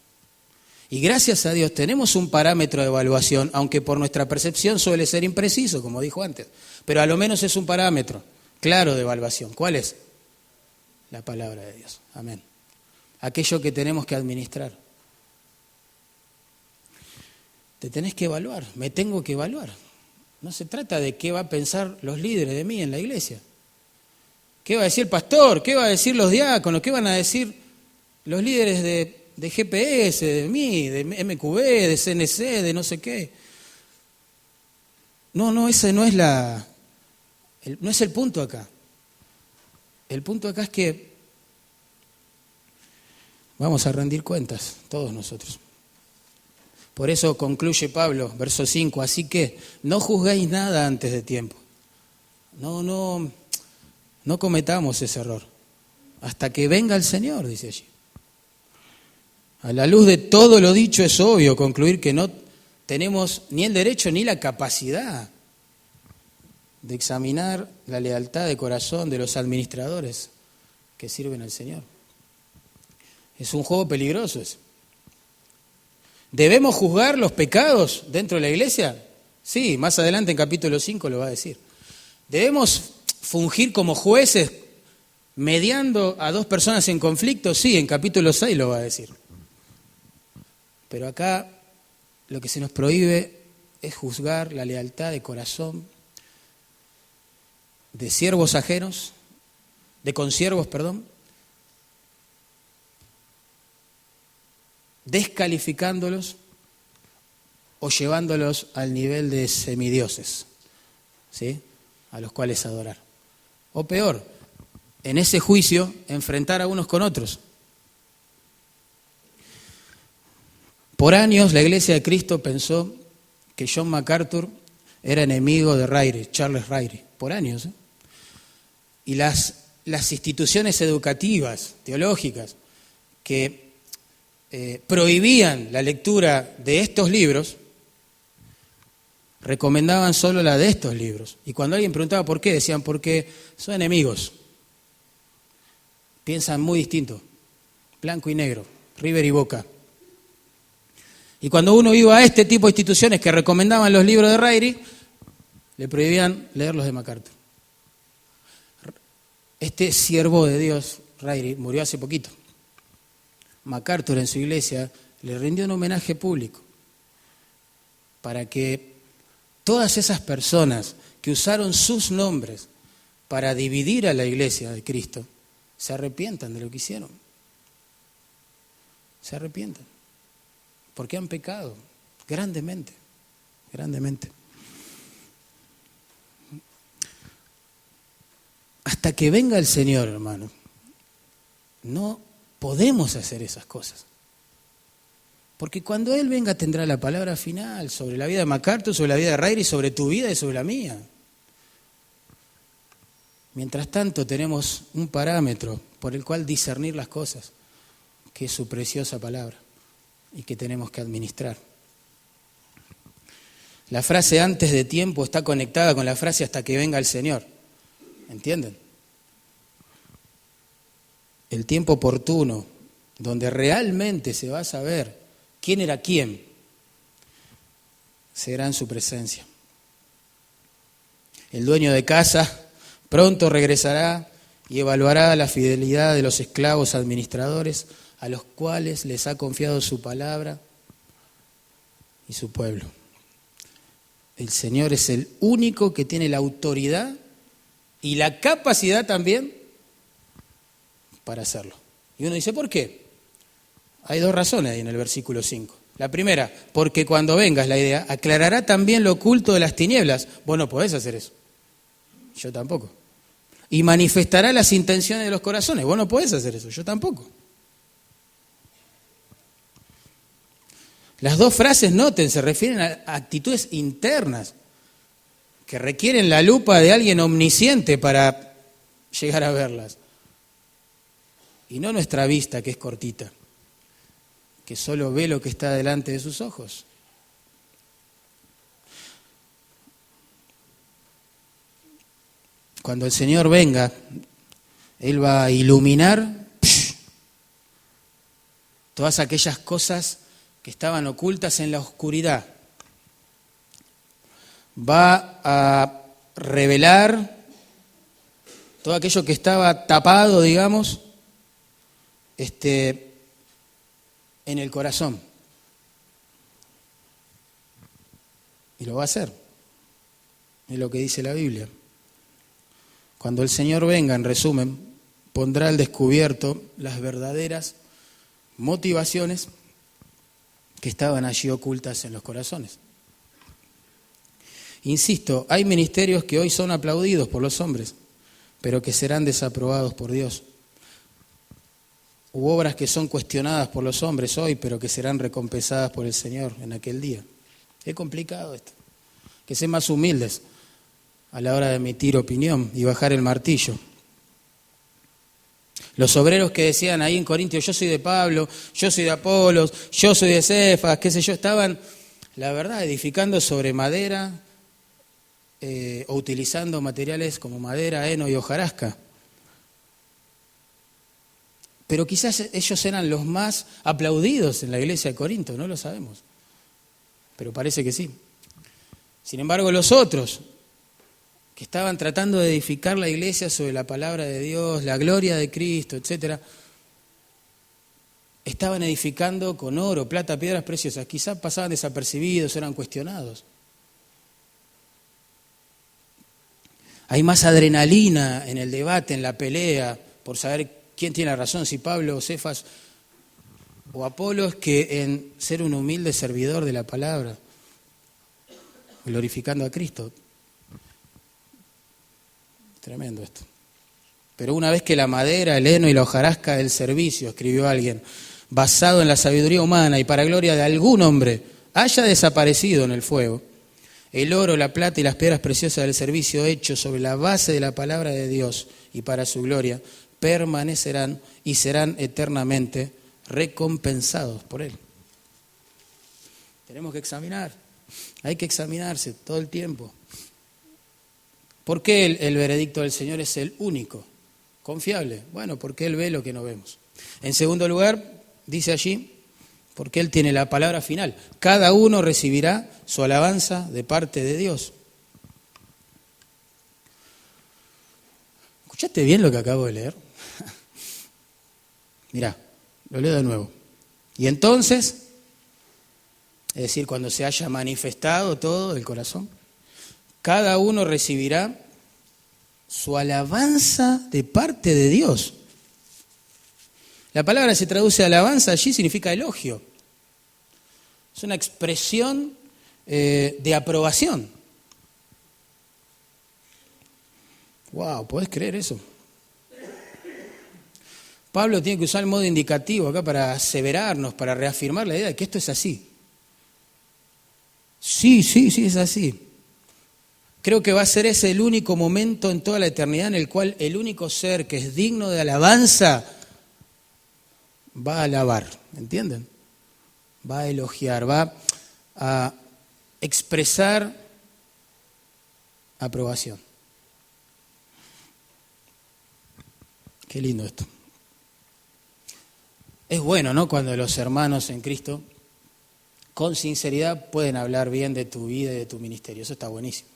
Y gracias a Dios tenemos un parámetro de evaluación, aunque por nuestra percepción suele ser impreciso, como dijo antes, pero a lo menos es un parámetro claro de evaluación. ¿Cuál es? La palabra de Dios. Amén. Aquello que tenemos que administrar. Te tenés que evaluar, me tengo que evaluar. No se trata de qué va a pensar los líderes de mí en la iglesia. ¿Qué va a decir el pastor? ¿Qué va a decir los diáconos? ¿Qué van a decir los líderes de GPS, de mí, de MQB, de CNC, de no sé qué? No, ese no es no es el punto acá. El punto acá es que Vamos a rendir cuentas, todos nosotros. Por eso concluye Pablo, verso 5, así que no juzguéis nada antes de tiempo. No cometamos ese error. Hasta que venga el Señor, dice allí. A la luz de todo lo dicho es obvio concluir que no tenemos ni el derecho ni la capacidad de examinar la lealtad de corazón de los administradores que sirven al Señor. Es un juego peligroso ese. ¿Debemos juzgar los pecados dentro de la iglesia? Sí, más adelante en capítulo 5 lo va a decir. ¿Debemos fungir como jueces mediando a dos personas en conflicto? Sí, en capítulo 6 lo va a decir. Pero acá lo que se nos prohíbe es juzgar la lealtad de corazón de siervos ajenos, de consiervos, descalificándolos o llevándolos al nivel de semidioses, ¿sí?, a los cuales adorar. O peor, en ese juicio, enfrentar a unos con otros. Por años la Iglesia de Cristo pensó que John MacArthur era enemigo de Ryrie, Charles Ryrie, por años. Y las instituciones educativas, teológicas, que prohibían la lectura de estos libros, recomendaban solo la de estos libros. Y cuando alguien preguntaba por qué, decían porque son enemigos. Piensan muy distinto, blanco y negro, River y Boca. Y cuando uno iba a este tipo de instituciones que recomendaban los libros de Ryrie, le prohibían leer los de MacArthur. Este siervo de Dios, Ryrie, murió hace poquito. MacArthur en su iglesia le rindió un homenaje público para que todas esas personas que usaron sus nombres para dividir a la iglesia de Cristo se arrepientan de lo que hicieron. Se arrepientan. Porque han pecado grandemente, grandemente. Hasta que venga el Señor, hermano, no podemos hacer esas cosas. Porque cuando Él venga tendrá la palabra final sobre la vida de MacArthur, sobre la vida de Ryrie, sobre tu vida y sobre la mía. Mientras tanto tenemos un parámetro por el cual discernir las cosas, que es su preciosa palabra y que tenemos que administrar. La frase antes de tiempo está conectada con la frase hasta que venga el Señor. ¿Entienden? El tiempo oportuno, donde realmente se va a saber quién era quién, será en su presencia. El dueño de casa pronto regresará y evaluará la fidelidad de los esclavos administradores a los cuales les ha confiado su palabra y su pueblo. El Señor es el único que tiene la autoridad y la capacidad también para hacerlo. Y uno dice, ¿por qué? Hay dos razones ahí en el versículo 5. La primera, porque cuando vengas, la idea, aclarará también lo oculto de las tinieblas. Vos no podés hacer eso. Yo tampoco. Y manifestará las intenciones de los corazones. Vos no podés hacer eso. Yo tampoco. Las dos frases, noten, se refieren a actitudes internas que requieren la lupa de alguien omnisciente para llegar a verlas. Y no nuestra vista, que es cortita, que solo ve lo que está delante de sus ojos. Cuando el Señor venga, Él va a iluminar todas aquellas cosas que estaban ocultas en la oscuridad. Va a revelar todo aquello que estaba tapado, digamos, en el corazón. Y lo va a hacer. Es lo que dice la Biblia. Cuando el Señor venga, en resumen, pondrá al descubierto las verdaderas motivaciones que estaban allí ocultas en los corazones. Insisto, hay ministerios que hoy son aplaudidos por los hombres, pero que serán desaprobados por Dios. u obras que son cuestionadas por los hombres hoy, pero que serán recompensadas por el Señor en aquel día. Es complicado esto. Que sean más humildes a la hora de emitir opinión y bajar el martillo. Los obreros que decían ahí en Corintios, yo soy de Pablo, yo soy de Apolos, yo soy de Cefas, qué sé yo, estaban, la verdad, edificando sobre madera o utilizando materiales como madera, heno y hojarasca. Pero quizás ellos eran los más aplaudidos en la iglesia de Corinto, no lo sabemos. Pero parece que sí. Sin embargo, los otros, que estaban tratando de edificar la iglesia sobre la palabra de Dios, la gloria de Cristo, etc., estaban edificando con oro, plata, piedras preciosas. Quizás pasaban desapercibidos, eran cuestionados. Hay más adrenalina en el debate, en la pelea, por saber quién tiene la razón, si Pablo o Cefas o Apolos, que en ser un humilde servidor de la palabra, glorificando a Cristo. Tremendo esto. Pero una vez que la madera, el heno y la hojarasca del servicio, escribió alguien, basado en la sabiduría humana y para gloria de algún hombre, haya desaparecido en el fuego, el oro, la plata y las piedras preciosas del servicio hechos sobre la base de la palabra de Dios y para su gloria, permanecerán y serán eternamente recompensados por Él. Tenemos que examinar, hay que examinarse todo el tiempo. ¿Por qué el veredicto del Señor es el único, confiable? Bueno, porque Él ve lo que no vemos. En segundo lugar, dice allí, porque Él tiene la palabra final. Cada uno recibirá su alabanza de parte de Dios. ¿Escuchaste bien lo que acabo de leer? Mirá, lo leo de nuevo. Y entonces, es decir, cuando se haya manifestado todo el corazón, cada uno recibirá su alabanza de parte de Dios. La palabra se traduce alabanza, allí significa elogio. Es una expresión de aprobación. Wow, ¿podés creer eso? Pablo tiene que usar el modo indicativo acá para aseverarnos, para reafirmar la idea de que esto es así. Sí, es así. Creo que va a ser ese el único momento en toda la eternidad en el cual el único ser que es digno de alabanza va a alabar, ¿entienden? Va a elogiar, va a expresar aprobación. Qué lindo esto. Es bueno, ¿no?, cuando los hermanos en Cristo con sinceridad pueden hablar bien de tu vida y de tu ministerio. Eso está buenísimo.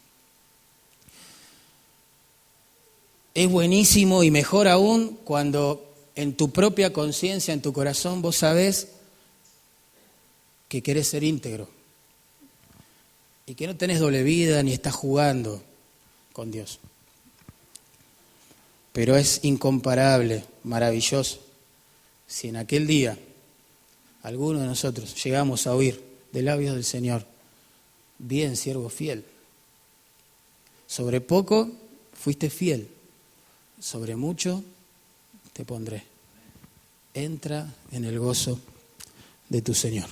Es buenísimo y mejor aún cuando en tu propia conciencia, en tu corazón, vos sabés que querés ser íntegro y que no tenés doble vida ni estás jugando con Dios. Pero es incomparable, maravilloso, si en aquel día alguno de nosotros llegamos a oír de labios del Señor: bien, siervo fiel, sobre poco fuiste fiel, sobre mucho te pondré. Entra en el gozo de tu Señor.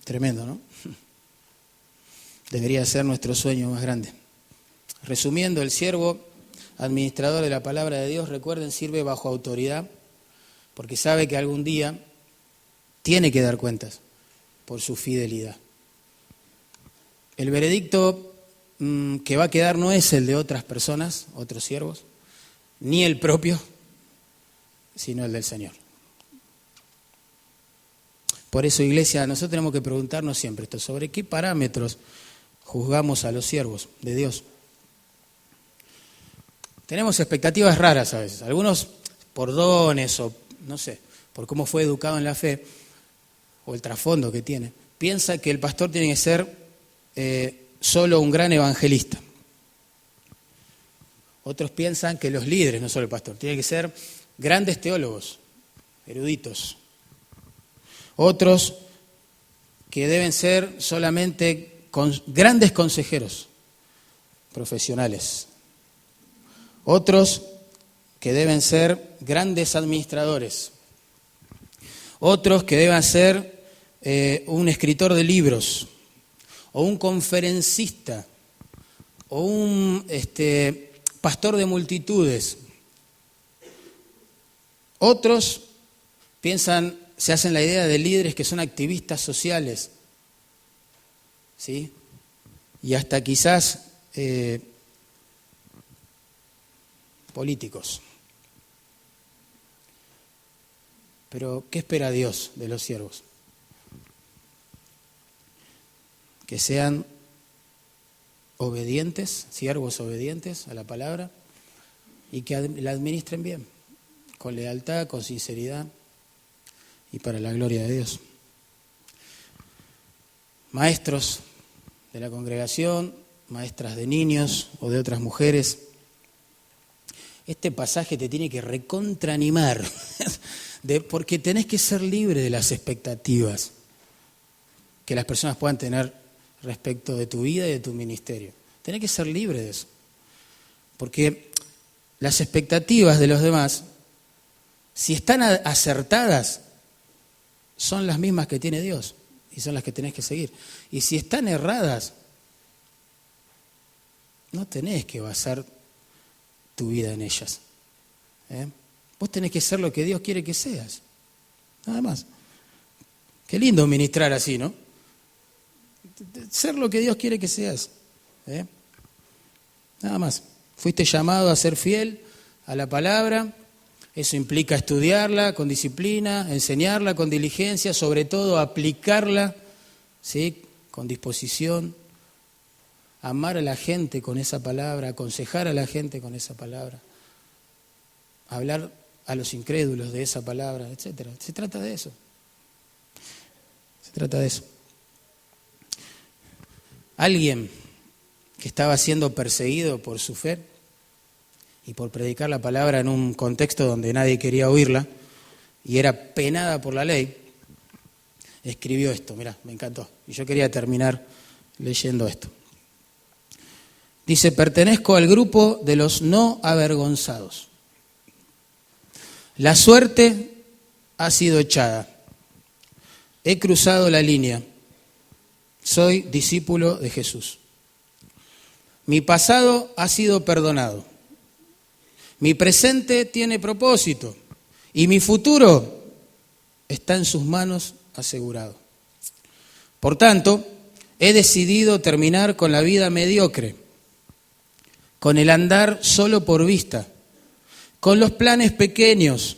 Tremendo, ¿no? Debería ser nuestro sueño más grande. Resumiendo, el siervo administrador de la palabra de Dios, recuerden, sirve bajo autoridad porque sabe que algún día tiene que dar cuentas por su fidelidad. El veredicto que va a quedar no es el de otras personas, otros siervos, ni el propio, sino el del Señor. Por eso, iglesia, nosotros tenemos que preguntarnos siempre esto: ¿sobre qué parámetros juzgamos a los siervos de Dios? Tenemos expectativas raras a veces, algunos por dones o no sé, por cómo fue educado en la fe o el trasfondo que tiene. Piensa que el pastor tiene que ser solo un gran evangelista. Otros piensan que los líderes, no solo el pastor, tienen que ser grandes teólogos, eruditos. Otros que deben ser solamente grandes consejeros profesionales. Otros que deben ser grandes administradores, otros que deban ser un escritor de libros, o un conferencista, o un pastor de multitudes. Otros se hacen la idea de líderes que son activistas sociales, ¿sí? Y hasta quizás políticos. Pero, ¿qué espera Dios de los siervos? Que sean obedientes, siervos obedientes a la palabra, y que la administren bien, con lealtad, con sinceridad y para la gloria de Dios. Maestros de la congregación, maestras de niños o de otras mujeres, este pasaje te tiene que recontraanimar, porque tenés que ser libre de las expectativas que las personas puedan tener respecto de tu vida y de tu ministerio. Tenés que ser libre de eso. Porque las expectativas de los demás, si están acertadas, son las mismas que tiene Dios y son las que tenés que seguir. Y si están erradas, no tenés que basar tu vida en ellas. Vos tenés que ser lo que Dios quiere que seas. Nada más. Qué lindo ministrar así, ¿no? Ser lo que Dios quiere que seas. Nada más. Fuiste llamado a ser fiel a la palabra. Eso implica estudiarla con disciplina, enseñarla con diligencia, sobre todo aplicarla, ¿sí?, con disposición, amar a la gente con esa palabra, aconsejar a la gente con esa palabra, hablar a los incrédulos de esa palabra, etc. Se trata de eso. Se trata de eso. Alguien que estaba siendo perseguido por su fe y por predicar la palabra en un contexto donde nadie quería oírla y era penada por la ley, escribió esto, mirá, me encantó. Y yo quería terminar leyendo esto. Dice: pertenezco al grupo de los no avergonzados. La suerte ha sido echada. He cruzado la línea. Soy discípulo de Jesús. Mi pasado ha sido perdonado. Mi presente tiene propósito y mi futuro está en sus manos asegurado. Por tanto, he decidido terminar con la vida mediocre, con el andar solo por vista, con los planes pequeños,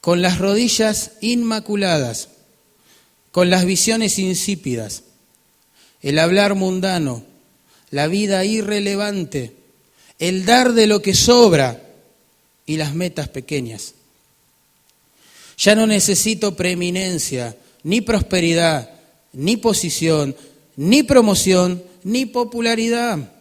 con las rodillas inmaculadas, con las visiones insípidas, el hablar mundano, la vida irrelevante, el dar de lo que sobra y las metas pequeñas. Ya no necesito preeminencia, ni prosperidad, ni posición, ni promoción, ni popularidad.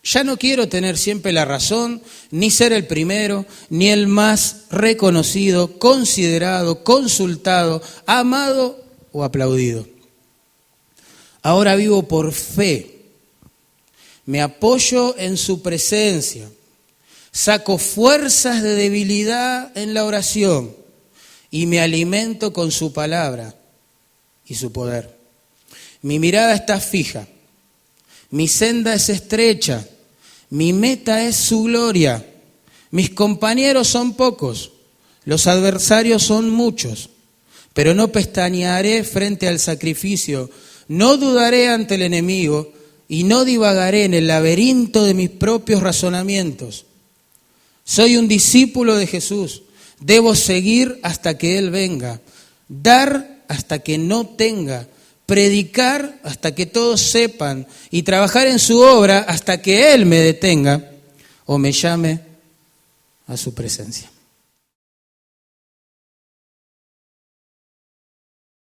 Ya no quiero tener siempre la razón, ni ser el primero, ni el más reconocido, considerado, consultado, amado o aplaudido. Ahora vivo por fe. Me apoyo en su presencia, saco fuerzas de debilidad en la oración y me alimento con su palabra y su poder. Mi mirada está fija, mi senda es estrecha, mi meta es su gloria. Mis compañeros son pocos, los adversarios son muchos, pero no pestañearé frente al sacrificio, no dudaré ante el enemigo, y no divagaré en el laberinto de mis propios razonamientos. Soy un discípulo de Jesús. Debo seguir hasta que Él venga, dar hasta que no tenga, predicar hasta que todos sepan y trabajar en su obra hasta que Él me detenga o me llame a su presencia.